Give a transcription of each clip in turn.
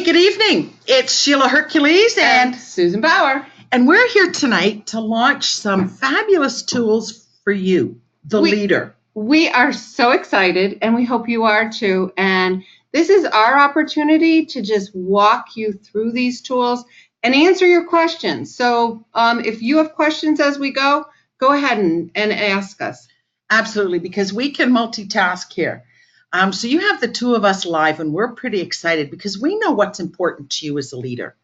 Hey, good evening. It's Sheila Hercules and Susan Bauer. And we're here tonight to launch some fabulous tools for you, the leader. We are so excited, and we hope you are too. And this is our opportunity to just walk you through these tools and answer your questions. So if you have questions as we go ahead and ask us. Absolutely, because we can multitask here. So you have the two of us live, and we're pretty excited because we know what's important to you as a leader.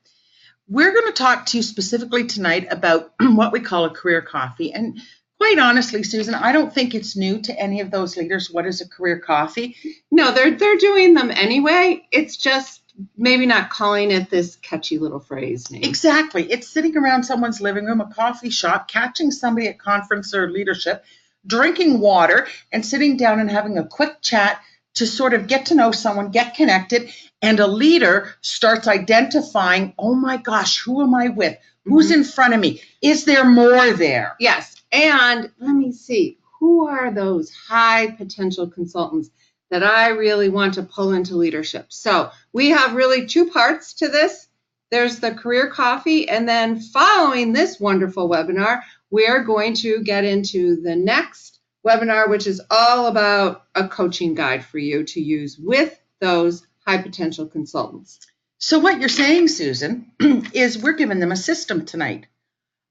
We're going to talk to you specifically tonight about what we call a career coffee. And quite honestly, Susan, I don't think it's new to any of those leaders. What is a career coffee? No, they're doing them anyway. It's just maybe not calling it this catchy little phrase name. Exactly. It's sitting around someone's living room, a coffee shop, catching somebody at conference or leadership, drinking water, and sitting down and having a quick chat to sort of get to know someone, get connected, and a leader starts identifying, oh my gosh, who am I with? Who's in front of me? Is there more there? Yes. And let me see, who are those high potential consultants that I really want to pull into leadership? So we have really two parts to this. There's the career coffee, and then following this wonderful webinar, we're going to get into the next webinar, which is all about a coaching guide for you to use with those high potential consultants. So what you're saying, Susan, is we're giving them a system tonight.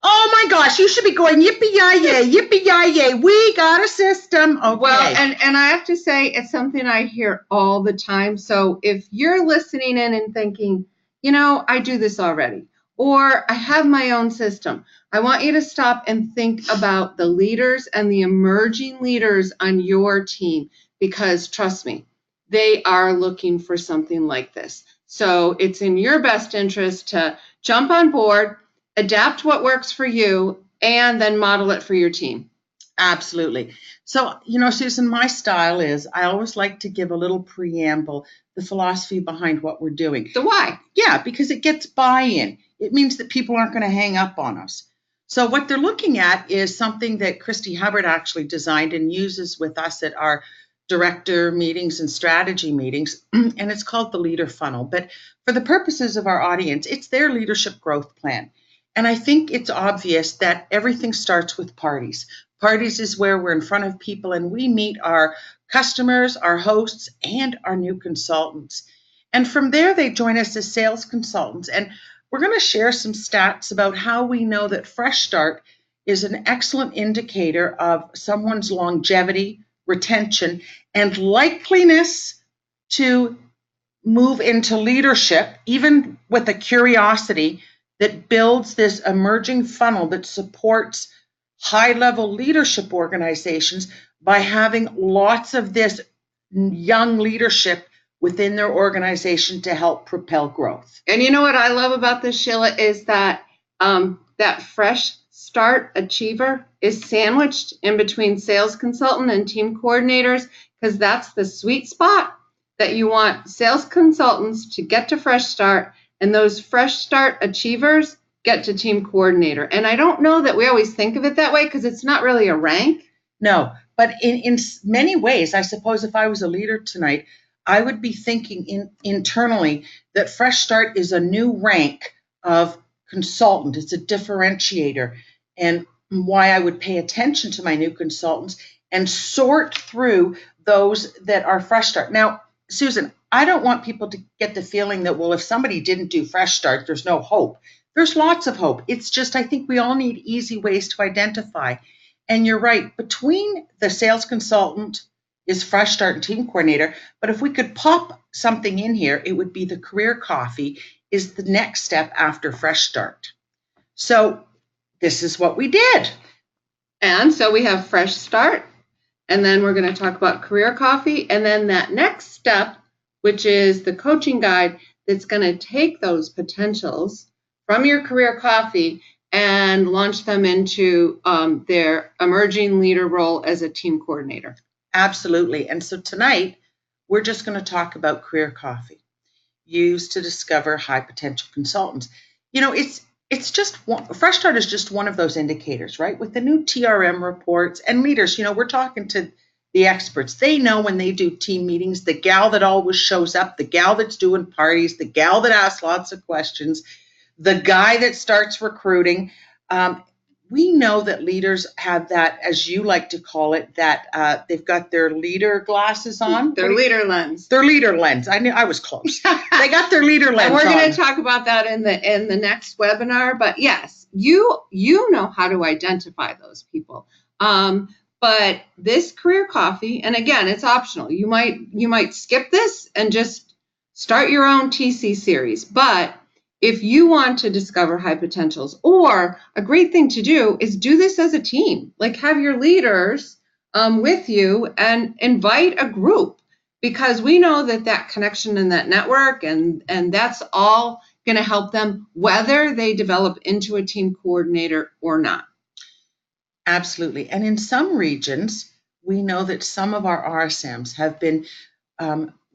Oh my gosh, you should be going yippee-yi-yay, yippee-yi-yay. We got a system. Okay. Well, and I have to say, it's something I hear all the time. So if you're listening in and thinking, I do this already, or I have my own system, I want you to stop and think about the leaders and the emerging leaders on your team, because trust me, they are looking for something like this. So it's in your best interest to jump on board, adapt what works for you, and then model it for your team. Absolutely. So, Susan, my style is I always like to give a little preamble, the philosophy behind what we're doing. The why. Yeah, because it gets buy-in. It means that people aren't going to hang up on us. So what they're looking at is something that Christy Hubbard actually designed and uses with us at our director meetings and strategy meetings, and it's called the Leader Funnel. But for the purposes of our audience, it's their leadership growth plan. And I think it's obvious that everything starts with parties. Parties is where we're in front of people and we meet our customers, our hosts, and our new consultants. And from there, they join us as sales consultants. And we're going to share some stats about how we know that Fresh Start is an excellent indicator of someone's longevity, retention, and likeliness to move into leadership, even with a curiosity that builds this emerging funnel that supports high-level leadership organizations by having lots of this young leadership within their organization to help propel growth. And you know what I love about this, Sheila, is that that Fresh Start achiever is sandwiched in between sales consultant and team coordinators, because that's the sweet spot that you want sales consultants to get to Fresh Start, and those Fresh Start achievers get to team coordinator. And I don't know that we always think of it that way because it's not really a rank. No, but in many ways, I suppose if I was a leader tonight, I would be thinking internally that Fresh Start is a new rank of consultant. It's a differentiator, and why I would pay attention to my new consultants and sort through those that are Fresh Start. Now, Susan, I don't want people to get the feeling that, well, if somebody didn't do Fresh Start, there's no hope. There's lots of hope. It's just I think we all need easy ways to identify. And you're right, between the sales consultant is Fresh Start and team coordinator, but if we could pop something in here, it would be the career coffee is the next step after Fresh Start. So this is what we did. And so we have Fresh Start, and then we're going to talk about career coffee, and then that next step, which is the coaching guide that's going to take those potentials from your career coffee and launch them into their emerging leader role as a team coordinator. Absolutely. And so tonight, we're just going to talk about career coffee, used to discover high potential consultants. It's just Fresh Start is just one of those indicators, right? With the new TRM reports and leaders, we're talking to the experts. They know when they do team meetings, the gal that always shows up, the gal that's doing parties, the gal that asks lots of questions, the guy that starts recruiting. We know that leaders have that, as you like to call it, that they've got their leader glasses on. Their leader lens. Their leader lens. I knew I was close. They got their leader lens. And we're on. going to talk about that in the next webinar. But yes, you know how to identify those people. But this career coffee, and again, it's optional. You might skip this and just start your own TC series. But if you want to discover high potentials, or a great thing to do is do this as a team, like have your leaders with you and invite a group, because we know that connection and that network and that's all going to help them whether they develop into a team coordinator or not. Absolutely. And in some regions, we know that some of our RSMs have been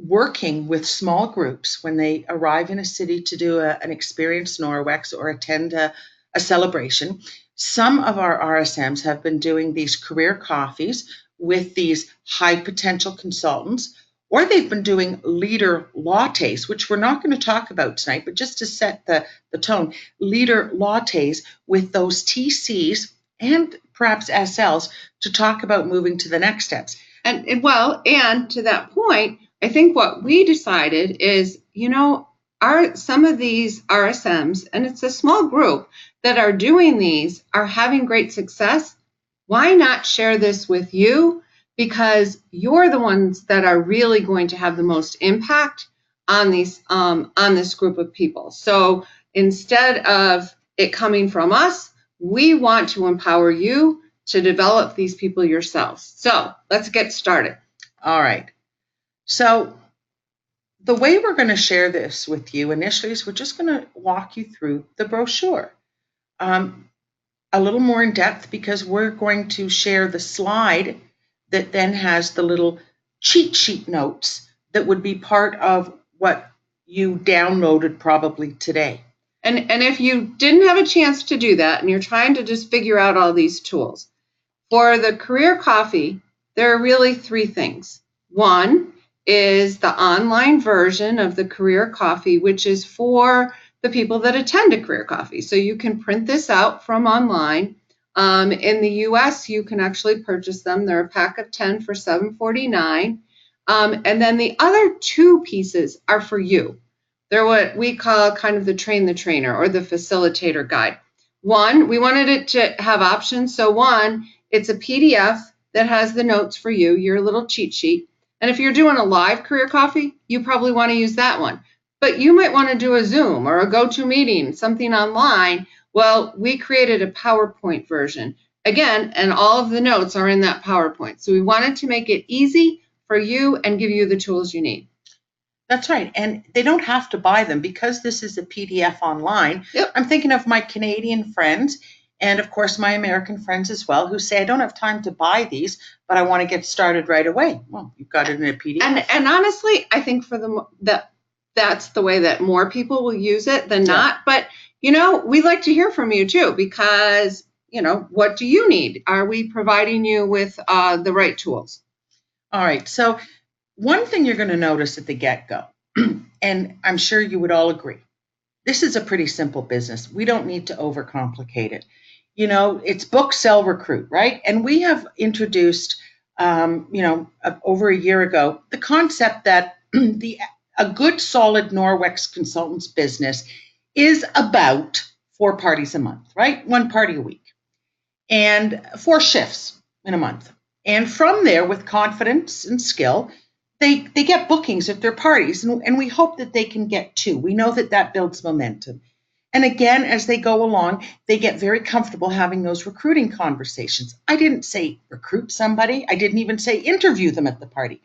working with small groups when they arrive in a city to do an experience Norwex or attend a celebration. Some of our RSMs have been doing these career coffees with these high potential consultants, or they've been doing leader lattes, which we're not going to talk about tonight, but just to set the tone, leader lattes with those TCs and perhaps SLs to talk about moving to the next steps. And to that point, I think what we decided is, some of these RSMs, and it's a small group that are doing these, are having great success. Why not share this with you? Because you're the ones that are really going to have the most impact on these on this group of people. So instead of it coming from us, we want to empower you to develop these people yourselves. So let's get started. All right. So the way we're going to share this with you initially is we're just going to walk you through the brochure a little more in depth, because we're going to share the slide that then has the little cheat sheet notes that would be part of what you downloaded probably today. And if you didn't have a chance to do that and you're trying to just figure out all these tools, for the career coffee, there are really three things. One is the online version of the career coffee, which is for the people that attend a career coffee. So you can print this out from online. In the US, you can actually purchase them. They're a pack of 10 for $7.49. And then the other two pieces are for you. They're what we call kind of the train the trainer or the facilitator guide. One, we wanted it to have options. So one, it's a PDF that has the notes for you, your little cheat sheet. And if you're doing a live career coffee, you probably want to use that one. But you might want to do a Zoom or a GoToMeeting, something online. Well, we created a PowerPoint version. Again, and all of the notes are in that PowerPoint. So we wanted to make it easy for you and give you the tools you need. That's right. And they don't have to buy them because this is a PDF online. Yep. I'm thinking of my Canadian friends and, of course, my American friends as well who say, I don't have time to buy these, but I want to get started right away. Well, you've got it in a PDF. And honestly, I think for that's the way that more people will use it than not. But, we'd like to hear from you, too, because, what do you need? Are we providing you with the right tools? All right. So one thing you're going to notice at the get-go, and I'm sure you would all agree, this is a pretty simple business. We don't need to overcomplicate it. It's book, sell, recruit, right? And we have introduced, over a year ago, the concept that a good, solid Norwex consultants business is about 4 parties a month, right? 1 party a week, and 4 shifts in a month. And from there, with confidence and skill, they get bookings at their parties, and we hope that they can get 2. We know that builds momentum. And again, as they go along, they get very comfortable having those recruiting conversations. I didn't say recruit somebody. I didn't even say interview them at the party.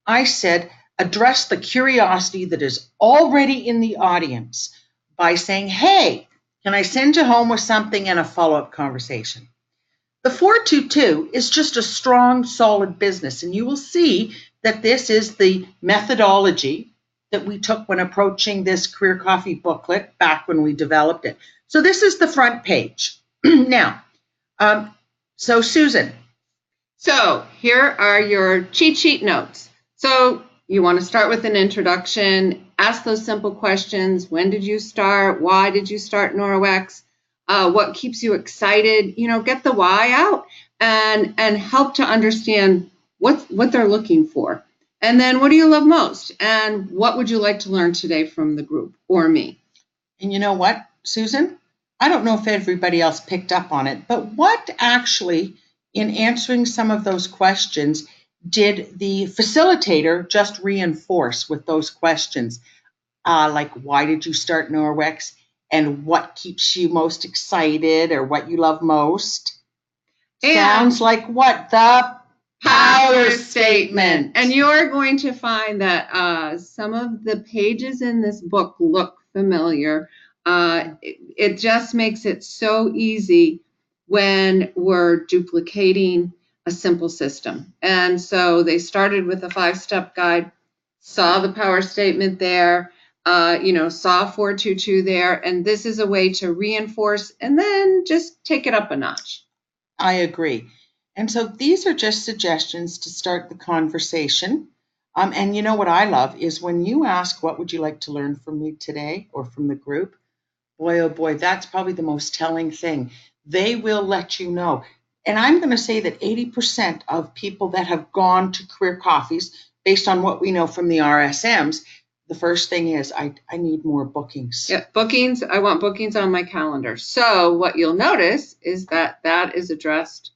I said address the curiosity that is already in the audience by saying, hey, can I send you home with something and a follow-up conversation? The 422 is just a strong, solid business, and you will see that this is the methodology that we took when approaching this Career Coffee booklet back when we developed it. So this is the front page. Now, so Susan, So here are your cheat sheet notes. So you want to start with an introduction, ask those simple questions. When did you start? Why did you start Norwex? What keeps you excited? Get the why out and help to understand what they're looking for. And then what do you love most? And what would you like to learn today from the group or me? And you know what, Susan? I don't know if everybody else picked up on it, but what actually, in answering some of those questions, did the facilitator just reinforce with those questions? Like, why did you start Norwex? And what keeps you most excited, or what you love most? Sounds like what? The power statement. And you're going to find that some of the pages in this book look familiar. It just makes it so easy when we're duplicating a simple system. And so they started with a 5-step guide, saw the power statement there, saw 422 there, and this is a way to reinforce and then just take it up a notch. I agree. And so these are just suggestions to start the conversation. And you know what I love is when you ask, what would you like to learn from me today or from the group? Boy, oh boy, that's probably the most telling thing. They will let you know. And I'm going to say that 80% of people that have gone to Career Coffees, based on what we know from the RSMs, the first thing is, I need more bookings. Yeah, bookings. I want bookings on my calendar. So what you'll notice is that is addressed,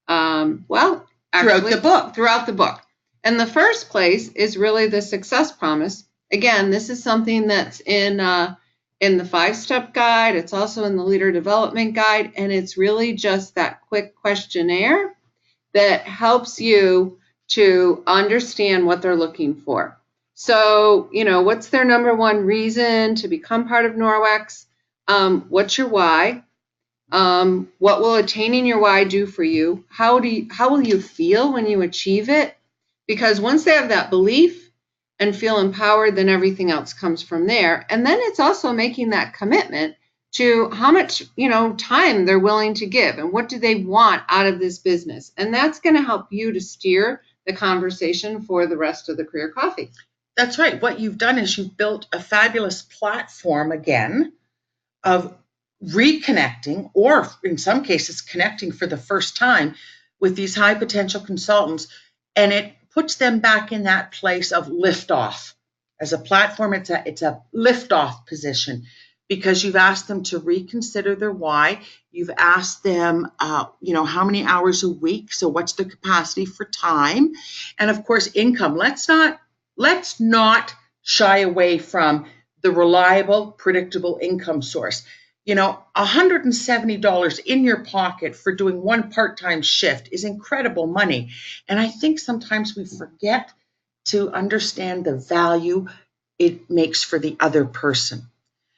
throughout the book. And the first place is really the success promise. Again, this is something that's in the 5-step guide. It's also in the leader development guide. And it's really just that quick questionnaire that helps you to understand what they're looking for. So, what's their number one reason to become part of Norwex? What's your why? What will attaining your why do for you? How will you feel when you achieve it? Because once they have that belief and feel empowered, then everything else comes from there. And then it's also making that commitment to how much, time they're willing to give and what do they want out of this business. And that's going to help you to steer the conversation for the rest of the Career Coffee. That's right. What you've done is you've built a fabulous platform again of reconnecting, or in some cases connecting for the first time with these high potential consultants, and it puts them back in that place of liftoff. As a platform, it's a liftoff position because you've asked them to reconsider their why. You've asked them, how many hours a week, so what's their capacity for time, and of course income. Let's not shy away from the reliable, predictable income source. $170 in your pocket for doing one part-time shift is incredible money. And I think sometimes we forget to understand the value it makes for the other person.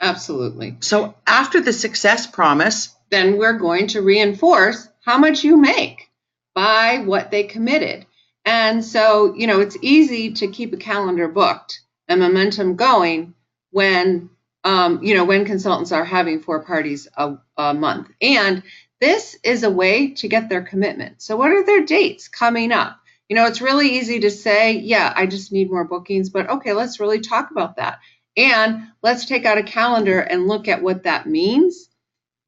Absolutely. So after the success promise, then we're going to reinforce how much you make by what they committed. And so, it's easy to keep a calendar booked and momentum going when consultants are having 4 parties a month. And this is a way to get their commitment. So what are their dates coming up? It's really easy to say, yeah, I just need more bookings, but okay, let's really talk about that. And let's take out a calendar and look at what that means.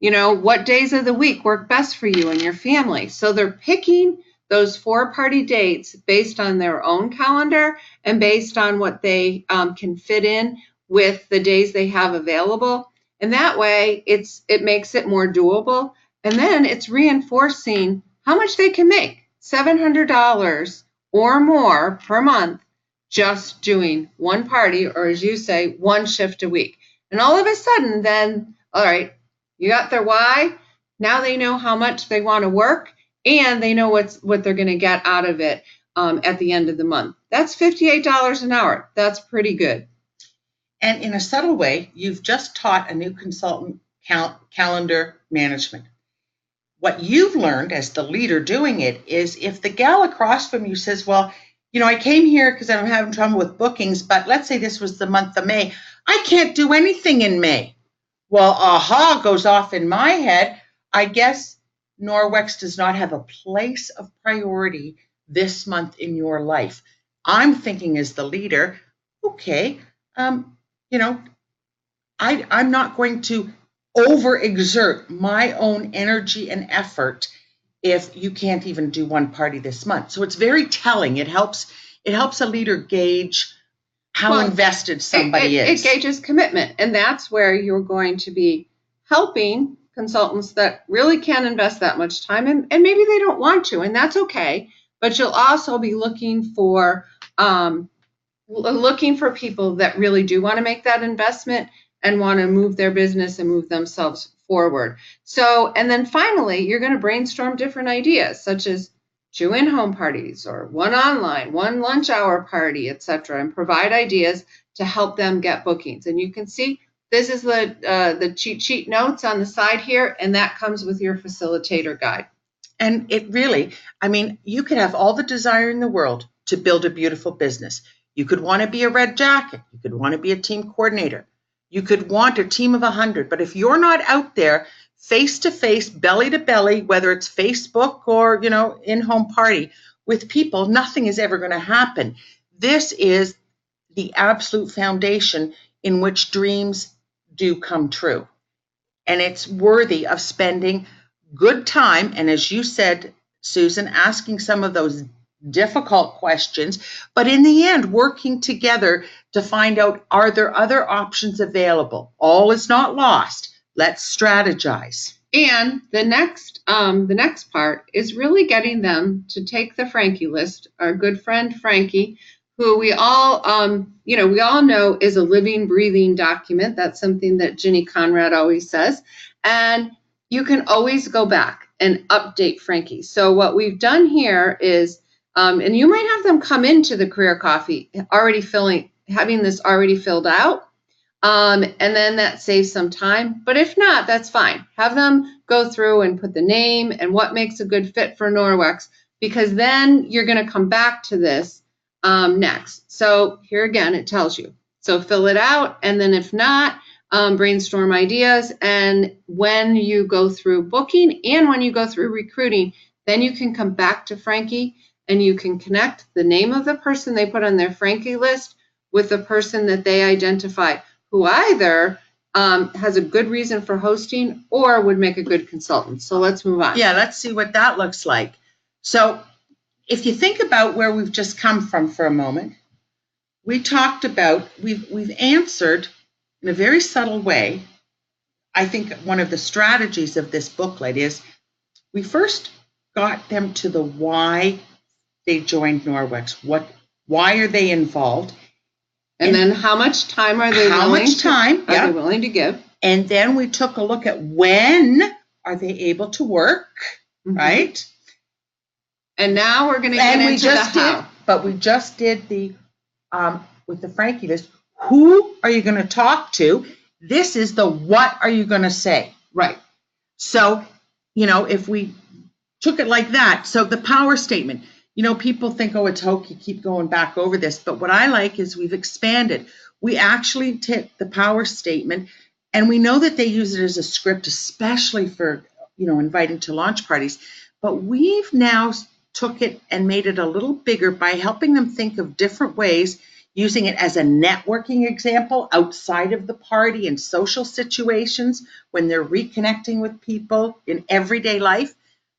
What days of the week work best for you and your family. So they're picking those 4-party dates based on their own calendar and based on what they can fit in with the days they have available. And that way it makes it more doable. And then it's reinforcing how much they can make, $700 or more per month, just doing one party, or as you say, one shift a week. And all of a sudden then, all right, you got their why. Now they know how much they want to work and they know what they're going to get out of it at the end of the month. That's $58 an hour. That's pretty good. And in a subtle way, you've just taught a new consultant calendar management. What you've learned as the leader doing it is if the gal across from you says, well, I came here because I'm having trouble with bookings, but let's say this was the month of May. I can't do anything in May. Well, aha goes off in my head. I guess Norwex does not have a place of priority this month in your life. I'm thinking as the leader, okay, you know, I'm not going to overexert my own energy and effort if you can't even do one party this month. So it's very telling. It helps a leader gauge how invested somebody is. It gauges commitment, and that's where you're going to be helping consultants that really can't invest that much time, and maybe they don't want to, and that's okay. But you'll also be looking for people that really do want to make that investment and want to move their business and move themselves forward. So, and then finally, you're going to brainstorm different ideas, such as 2 in-home parties or 1 online, 1 lunch hour party, etc., and provide ideas to help them get bookings. And you can see this is the cheat sheet notes on the side here, and that comes with your facilitator guide. And it really, I mean, you could have all the desire in the world to build a beautiful business. You could want to be a red jacket. You could want to be a team coordinator. You could want a team of 100. But if you're not out there face to face, belly to belly, whether it's Facebook or, in-home party with people, nothing is ever going to happen. This is the absolute foundation in which dreams do come true. And it's worthy of spending good time. And as you said, Susan, asking some of those difficult questions, but in the end, working together to find out, are there other options available? All is not lost. Let's strategize. And the next part is really getting them to take the Frankie list. Our good friend Frankie, who we all know is a living, breathing document. That's something that Ginny Conrad always says. And you can always go back and update Frankie. So what we've done here is, and you might have them come into the Career Coffee having this already filled out. And then that saves some time. But if not, that's fine. Have them go through and put the name and what makes a good fit for Norwex, because then you're going to come back to this next. So here again, it tells you. So fill it out. And then if not, brainstorm ideas. And when you go through booking and when you go through recruiting, then you can come back to Frankie and you can connect the name of the person they put on their Frankie list with the person that they identify, who either has a good reason for hosting or would make a good consultant. So let's move on. Yeah, let's see what that looks like. So if you think about where we've just come from for a moment, we talked about, we've answered in a very subtle way. I think one of the strategies of this booklet is we first got them to the why they joined Norwex. Why are they involved? And then how much time are they willing to give? And then we took a look at when are they able to work, right? And now we're going to get into the how. But we just did the, with the Frankie list, who are you going to talk to? This is the what are you going to say? Right. So, if we took it like that, so the power statement, people think, oh, it's hokey, keep going back over this. But what I like is we've expanded. We actually took the power statement, and we know that they use it as a script, especially for, inviting to launch parties. But we've now took it and made it a little bigger by helping them think of different ways, using it as a networking example outside of the party in social situations when they're reconnecting with people in everyday life,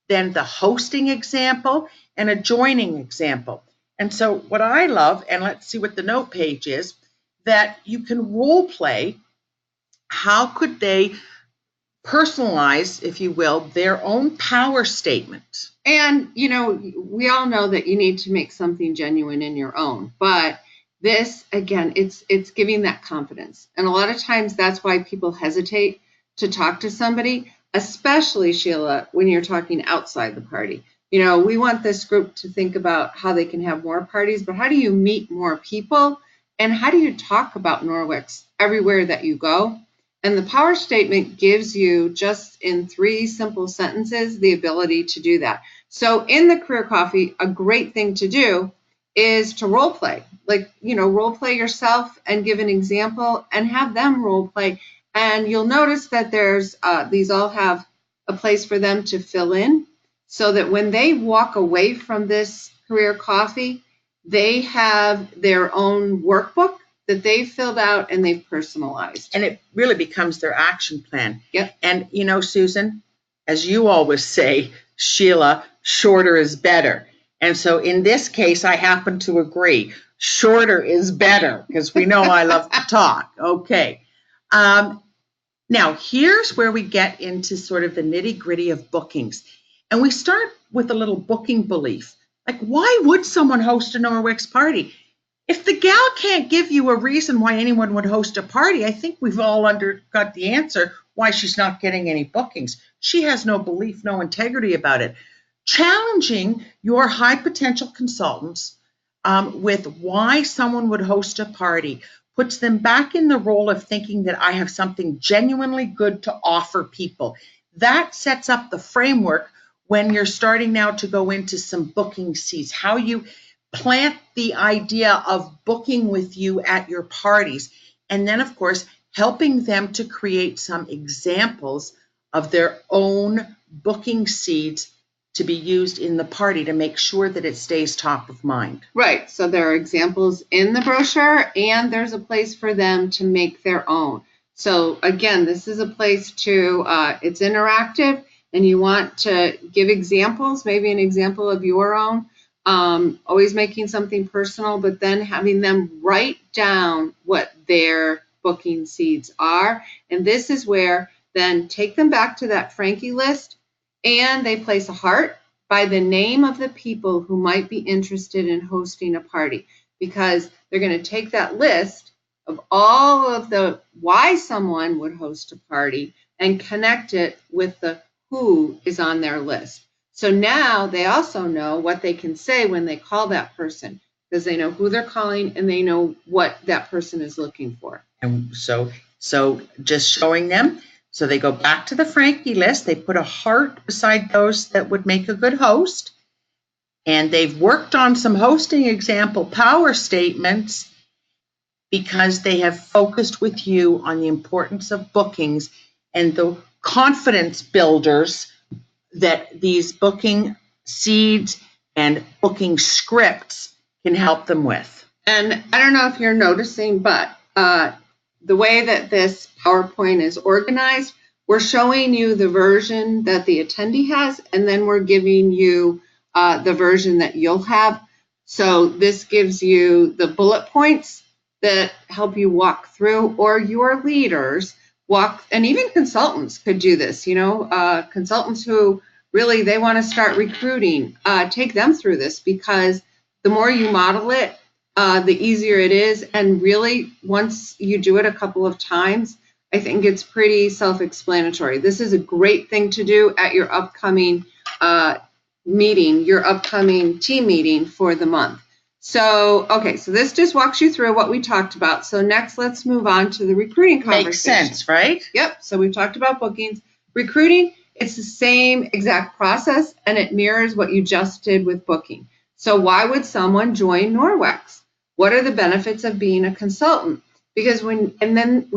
then the hosting example, and a joining example. And so what I love, and let's see what the note page is, that you can role play. How could they personalize, if you will, their own power statement? And, we all know that you need to make something genuine in your own, but this, again, it's giving that confidence. And a lot of times that's why people hesitate to talk to somebody, especially, Sheila, when you're talking outside the party. We want this group to think about how they can have more parties, but how do you meet more people? And how do you talk about Norwex everywhere that you go? And the power statement gives you, just in 3 simple sentences, the ability to do that. So in the Career Coffee, a great thing to do is to role play. Role play yourself and give an example and have them role play. And you'll notice that there's these all have a place for them to fill in so that when they walk away from this career coffee, they have their own workbook that they've filled out and they've personalized. And it really becomes their action plan. Yep. And, you know, Susan, as you always say, Sheila, shorter is better. And so in this case, I happen to agree. Shorter is better because we know I love to talk. Okay. Now, here's where we get into sort of the nitty-gritty of bookings. And we start with a little booking belief. Like, why would someone host a Norwex party? If the gal can't give you a reason why anyone would host a party, I think we've all got the answer why she's not getting any bookings. She has no belief, no integrity about it. Challenging your high potential consultants with why someone would host a party puts them back in the role of thinking that I have something genuinely good to offer people. That sets up the framework when you're starting now to go into some booking seats, how you plant the idea of booking with you at your parties. And then, of course, helping them to create some examples of their own booking seeds to be used in the party to make sure that it stays top of mind. Right. So there are examples in the brochure and there's a place for them to make their own. So again, this is a place to, it's interactive and you want to give examples, maybe an example of your own, always making something personal, but then having them write down what their booking seeds are. And this is where then take them back to that Frankie list and they place a heart by the name of the people who might be interested in hosting a party, because they're going to take that list of all of the why someone would host a party and connect it with the who is on their list. So now they also know what they can say when they call that person, because they know who they're calling and they know what that person is looking for. And so just showing them. So they go back to the Frankie list. They put a heart beside those that would make a good host. And they've worked on some hosting example power statements because they have focused with you on the importance of bookings and the confidence builders that these booking seeds and booking scripts can help them with. And I don't know if you're noticing, but the way that this PowerPoint is organized, we're showing you the version that the attendee has, and then we're giving you the version that you'll have. So this gives you the bullet points that help you walk through, or your leaders walk, and even consultants could do this, consultants who really, they want to start recruiting, take them through this, because the more you model it, the easier it is. And really, once you do it a couple of times, I think it's pretty self-explanatory. This is a great thing to do at your upcoming meeting, your upcoming team meeting for the month. So, okay, so this just walks you through what we talked about. So next, let's move on to the recruiting conversation. Makes sense, right? Yep, so we've talked about bookings. Recruiting, it's the same exact process, and it mirrors what you just did with booking. So why would someone join Norwex? What are the benefits of being a consultant? Because when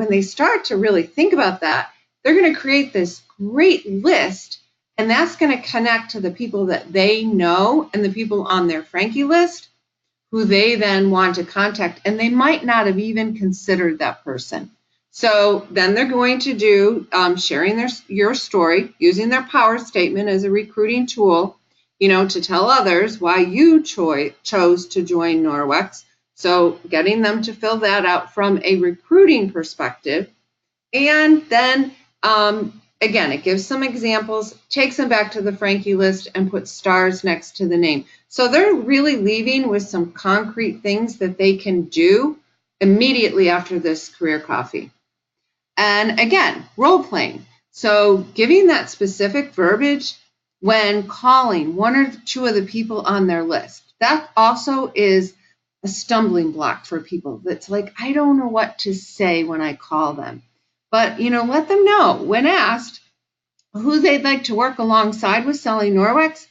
they start to really think about that, they're going to create this great list, and that's going to connect to the people that they know and the people on their Frankie list who they then want to contact, and they might not have even considered that person. So then they're going to do sharing your story, using their power statement as a recruiting tool, to tell others why you chose to join Norwex. So getting them to fill that out from a recruiting perspective. And then, again, it gives some examples, takes them back to the Frankie list, and puts stars next to the name. So they're really leaving with some concrete things that they can do immediately after this career coffee. And again, role playing. So giving that specific verbiage when calling one or two of the people on their list. That also is a stumbling block for people. That's like, I don't know what to say when I call them. But, let them know when asked who they'd like to work alongside with selling Norwex.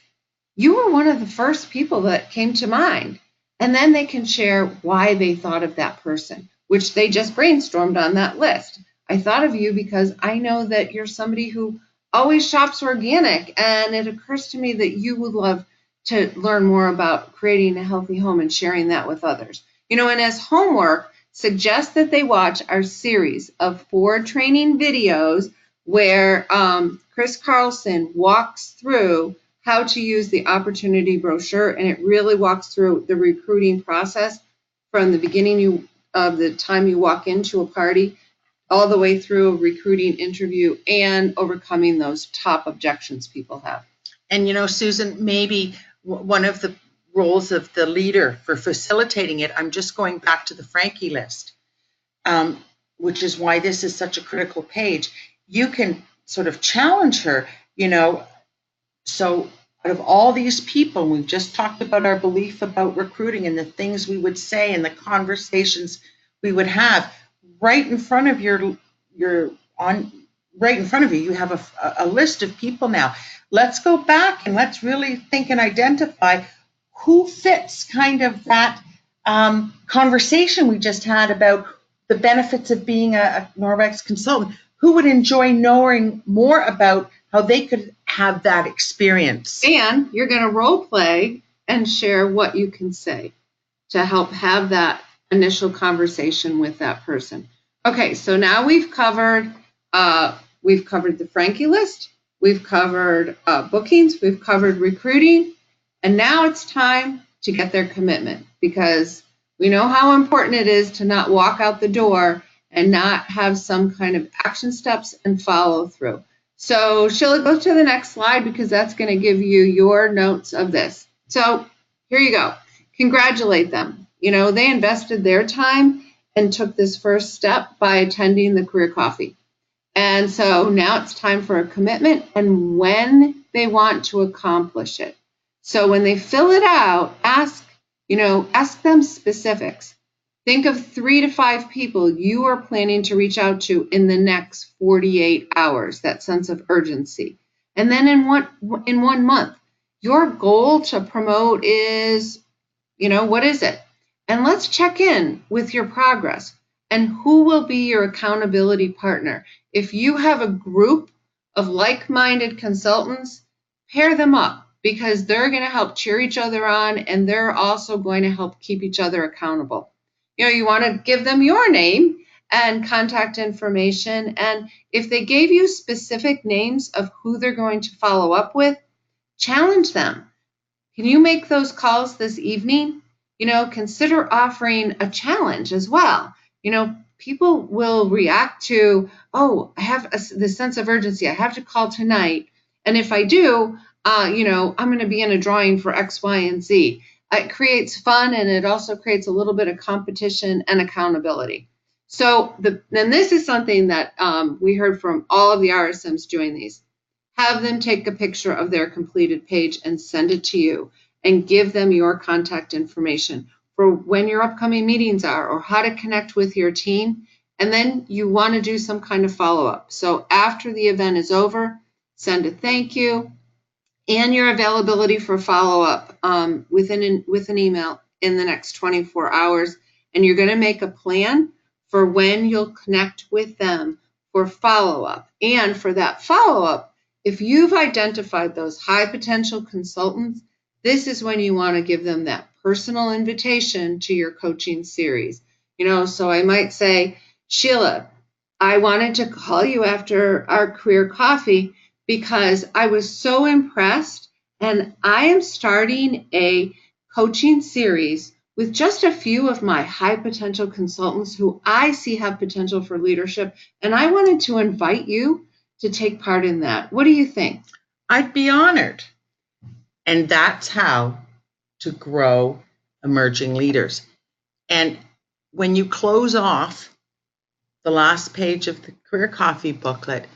You were one of the first people that came to mind. And then they can share why they thought of that person, which they just brainstormed on that list. I thought of you because I know that you're somebody who always shops organic, and it occurs to me that you would love to learn more about creating a healthy home and sharing that with others. And as homework, suggest that they watch our series of 4 training videos where Chris Carlson walks through how to use the opportunity brochure, and it really walks through the recruiting process from the beginning of the time you walk into a party all the way through a recruiting interview and overcoming those top objections people have. And Susan, maybe one of the roles of the leader for facilitating it, I'm just going back to the Frankie list, which is why this is such a critical page. You can sort of challenge her, so out of all these people, we've just talked about our belief about recruiting and the things we would say and the conversations we would have. Right in front of you, you have a list of people now. Let's go back and let's really think and identify who fits kind of that conversation we just had about the benefits of being a Norwex consultant. Who would enjoy knowing more about how they could have that experience? And you're going to role play and share what you can say to help have that initial conversation with that person. Okay, so now we've covered the Frankie list, we've covered bookings, we've covered recruiting, and now it's time to get their commitment, because we know how important it is to not walk out the door and not have some kind of action steps and follow through. So Sheila, go to the next slide, because that's going to give you your notes of this. So here you go. Congratulate them. They invested their time and took this first step by attending the career coffee. And so now it's time for a commitment and when they want to accomplish it. So when they fill it out, ask them specifics. Think of 3 to 5 people you are planning to reach out to in the next 48 hours, that sense of urgency. And then in 1 month, your goal to promote is, what is it? And let's check in with your progress and who will be your accountability partner. If you have a group of like-minded consultants, pair them up, because they're going to help cheer each other on, and they're also going to help keep each other accountable. You want to give them your name and contact information. And if they gave you specific names of who they're going to follow up with, challenge them. Can you make those calls this evening? Consider offering a challenge as well. People will react to, I have this sense of urgency. I have to call tonight. And if I do, I'm going to be in a drawing for X, Y, and Z. It creates fun, and it also creates a little bit of competition and accountability. So this is something that we heard from all of the RSMs doing these. Have them take a picture of their completed page and send it to you, and give them your contact information for when your upcoming meetings are or how to connect with your team. And then you want to do some kind of follow-up. So after the event is over, send a thank you and your availability for follow-up with an email in the next 24 hours. And you're going to make a plan for when you'll connect with them for follow-up. And for that follow-up, if you've identified those high potential consultants, this is when you want to give them that personal invitation to your coaching series. So I might say, Sheila, I wanted to call you after our career coffee because I was so impressed, and I am starting a coaching series with just a few of my high potential consultants who I see have potential for leadership, and I wanted to invite you to take part in that. What do you think? I'd be honored. And that's how to grow emerging leaders. And when you close off the last page of the Career Coffee booklet,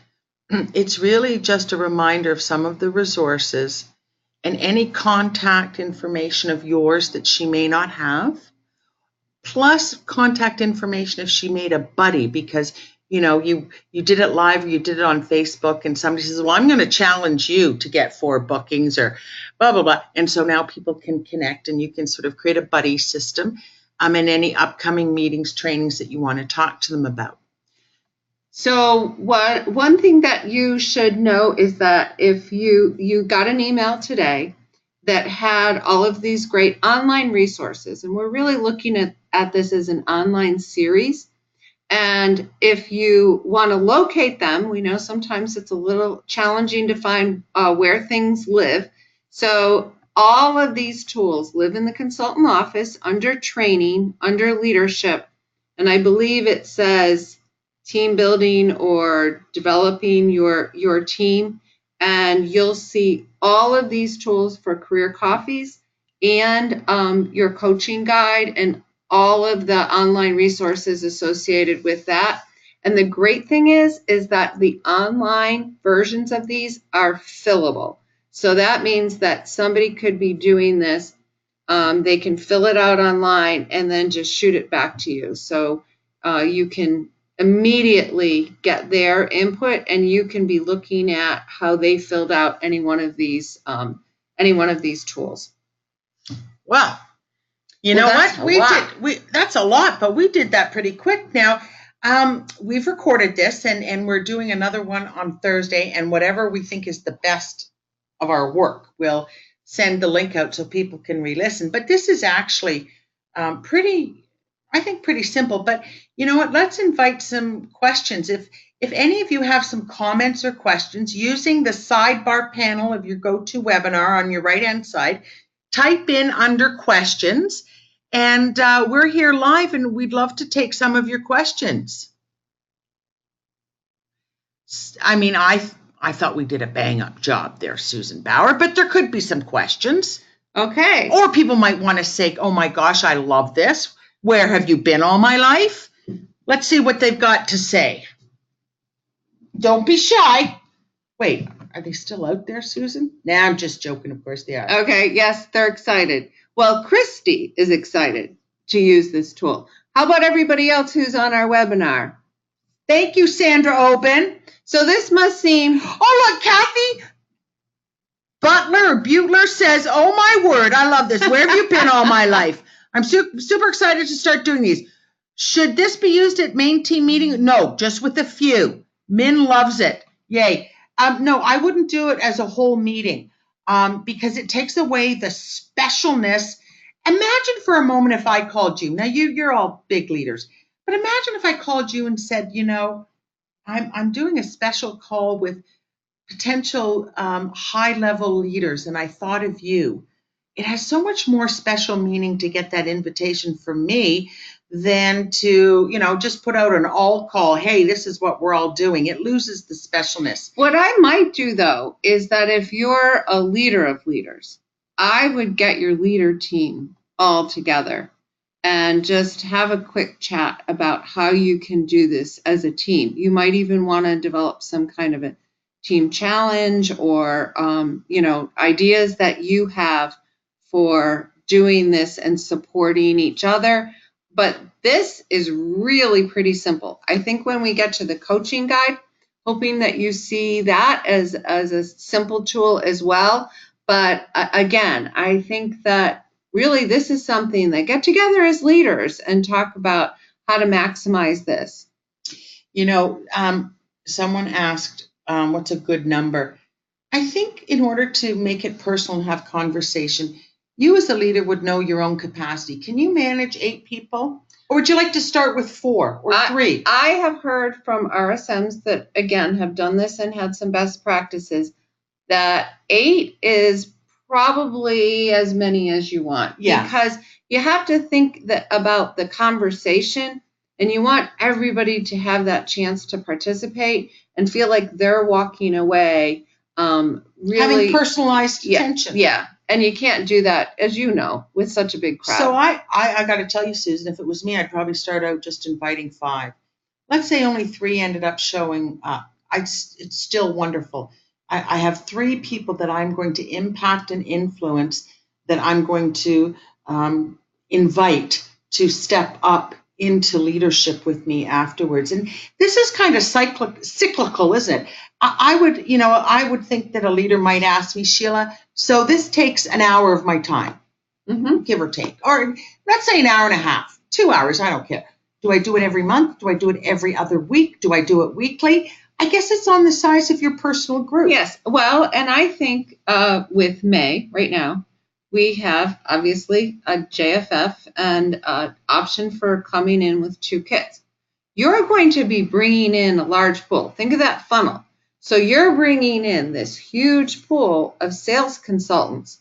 it's really just a reminder of some of the resources and any contact information of yours that she may not have, plus contact information if she made a buddy, because you did it live or you did it on Facebook, and somebody says, well, I'm going to challenge you to get 4 bookings or blah, blah, blah. And so now people can connect, and you can sort of create a buddy system in any upcoming meetings, trainings that you want to talk to them about. So one thing that you should know is that if you got an email today that had all of these great online resources, and we're really looking at this as an online series. And if you want to locate them, we know sometimes it's a little challenging to find where things live. So all of these tools live in the consultant office under training, under leadership. And I believe it says team building or developing your team. And you'll see all of these tools for career coffees and your coaching guide and all of the online resources associated with that. And the great thing is that the online versions of these are fillable. So that means that somebody could be doing this. They can fill it out online and then just shoot it back to you. So you can immediately get their input, and you can be looking at how they filled out any one of these tools. Well, you know what? That's a lot, but we did that pretty quick. Now, we've recorded this, and we're doing another one on Thursday, and whatever we think is the best of our work, we'll send the link out so people can re-listen. But this is actually pretty simple. But you know what? Let's invite some questions. If any of you have some comments or questions, using the sidebar panel of your GoToWebinar on your right-hand side, type in under questions, and we're here live, and we'd love to take some of your questions. I mean, I thought we did a bang-up job there, Susan Bauer, but there could be some questions. Okay. Or people might want to say, oh my gosh, I love this. Where have you been all my life? Let's see what they've got to say. Don't be shy. Wait, are they still out there, Susan? Nah, I'm just joking. Of course they are. Okay, yes, they're excited. Well, Christy is excited to use this tool. How about everybody else who's on our webinar? Thank you, Sandra Oben. So this must seem... Oh, look, Kathy Butler says, oh my word, I love this. Where have you been all my life? I'm super excited to start doing these. Should this be used at main team meeting? No, just with a few. Min loves it. Yay. No, I wouldn't do it as a whole meeting because it takes away the specialness. Imagine for a moment if I called you. Now, you're all big leaders, but imagine if I called you and said, you know, I'm doing a special call with potential high-level leaders, and I thought of you. It has so much more special meaning to get that invitation from me than to, you know, just put out an all call. Hey, this is what we're all doing. It loses the specialness. What I might do, though, is that if you're a leader of leaders, I would get your leader team all together and just have a quick chat about how you can do this as a team. You might even want to develop some kind of a team challenge or, you know, ideas that you have for doing this and supporting each other. But this is really pretty simple. I think when we get to the coaching guide, hoping that you see that as a simple tool as well. But again, I think that really this is something that get together as leaders and talk about how to maximize this. You know, someone asked, what's a good number? I think in order to make it personal and have conversation, you as a leader would know your own capacity. Can you manage 8 people? Or would you like to start with 4 or 3? I have heard from RSMs that, again, have done this and had some best practices, that 8 is probably as many as you want. Yeah. Because you have to think about the conversation, and you want everybody to have that chance to participate and feel like they're walking away really having personalized attention. Yeah. And you can't do that, as you know, with such a big crowd. So I got to tell you, Susan, if it was me, I'd probably start out just inviting 5. Let's say only 3 ended up showing up. It's still wonderful. I have 3 people that I'm going to impact and influence, that I'm going to invite to step up into leadership with me afterwards. And this is kind of cyclical, isn't it? I would think that a leader might ask me, Sheila, so this takes an hour of my time, give or take, or let's say an hour and a half, 2 hours, I don't care. Do I do it every month? Do I do it every other week? Do I do it weekly? I guess it's on the size of your personal group. Yes. Well, and I think with May right now, we have obviously a JFF and option for coming in with 2 kids. You're going to be bringing in a large pool. Think of that funnel. So you're bringing in this huge pool of sales consultants.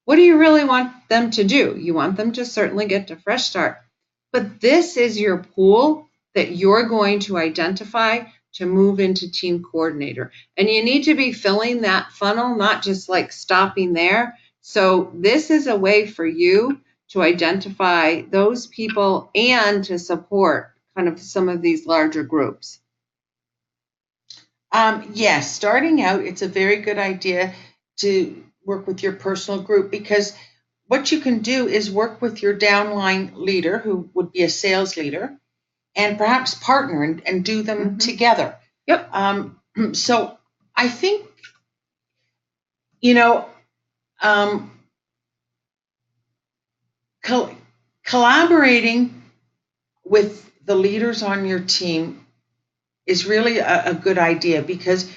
What do you really want them to do? You want them to certainly get to Fresh Start. But this is your pool that you're going to identify to move into team coordinator. And you need to be filling that funnel, not just like stopping there. So this is a way for you to identify those people and to support kind of some of these larger groups. Yes, starting out, it's a very good idea to work with your personal group, because what you can do is work with your downline leader, who would be a sales leader, and perhaps partner and do them together. Yep. So I think, collaborating with the leaders on your team is really a good idea, because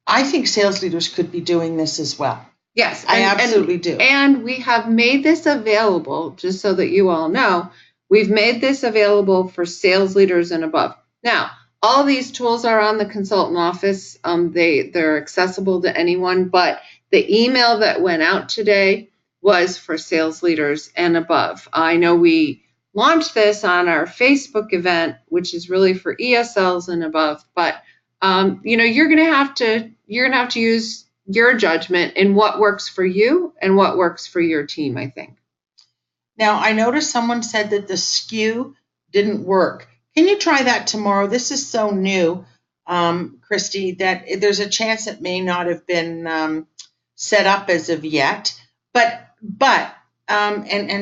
I think sales leaders could be doing this as well. Yes, I absolutely do. And we have made this available, just so that you all know, we've made this available for sales leaders and above. Now, all these tools are on the consultant office. They're accessible to anyone, but the email that went out today was for sales leaders and above. I know we launched this on our Facebook event, which is really for ESLs and above, but you're going to have to use your judgment in what works for you and what works for your team, I think. Now, I noticed someone said that the SKU didn't work. Can you try that tomorrow? This is so new, Christy, that there's a chance it may not have been set up as of yet. But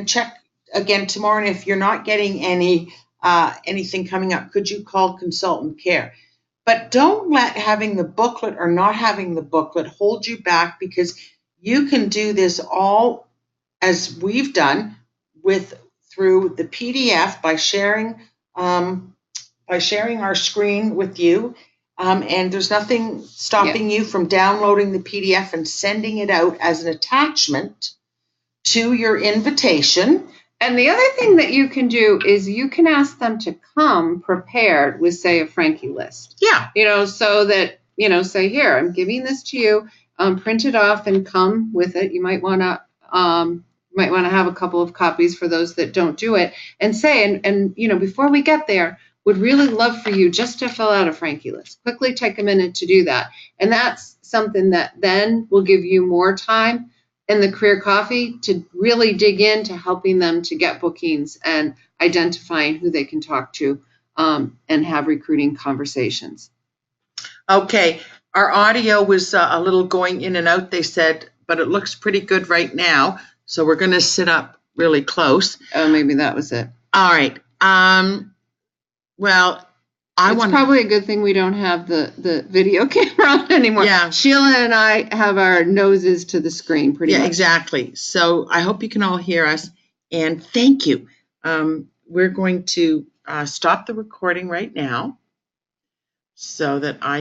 check again tomorrow. And if you're not getting anything coming up, could you call Consultant Care? But don't let having the booklet or not having the booklet hold you back, because you can do this all as we've done through the PDF by sharing our screen with you. And there's nothing stopping you from downloading the PDF and sending it out as an attachment to your invitation. And the other thing that you can do is you can ask them to come prepared with, say, a Frankie list. Yeah. So that, say, here, I'm giving this to you, print it off and come with it. You might want to have a couple of copies for those that don't do it, and say, and before we get there, would really love for you just to fill out a Frankie list. Quickly take a minute to do that. And that's something that then will give you more time in the Career Coffee to really dig into helping them to get bookings and identifying who they can talk to and have recruiting conversations. Okay. Our audio was a little going in and out, they said, but it looks pretty good right now. So we're going to sit up really close. Oh, maybe that was it. All right. Well, it's probably a good thing we don't have the video camera on anymore. Yeah. Sheila and I have our noses to the screen pretty much. Yeah, exactly. So I hope you can all hear us, and thank you. We're going to stop the recording right now so that I